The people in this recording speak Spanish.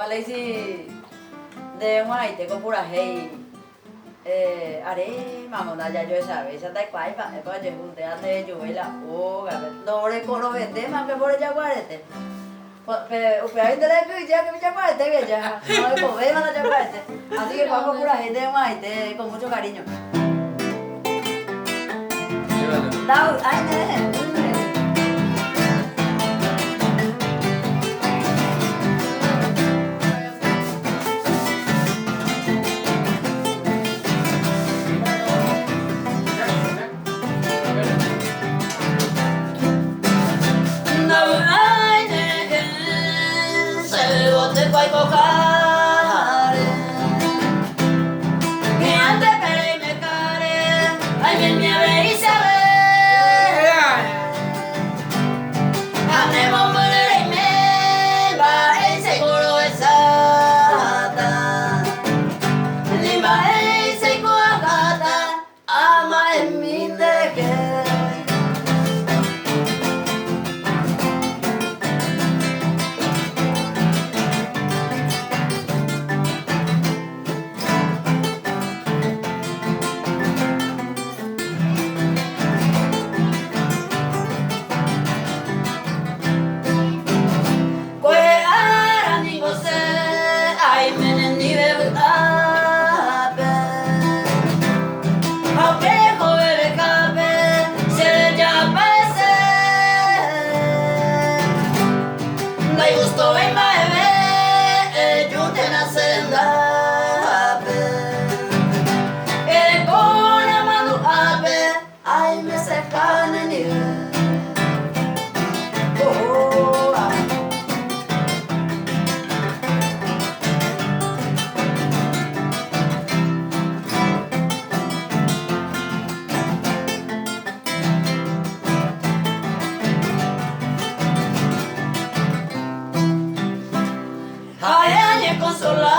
Lazy de ngoài thì có pura hay are mamona ya yo sabe ya dai kwai ba ko je hu te ate ju la o ga be no re ko lo vende ma pe por ya guarete pe o pe ahí te la que ya que ya guarete que ya no ko ve ma ya guarete así que vamos pura hay de ngoài te con mucho cariño Dao ai ne Quay có khá que antes pero me care ay bien me veis a ver ame morir y me va ese coro esata lima ese coagata ama en mi de que consolar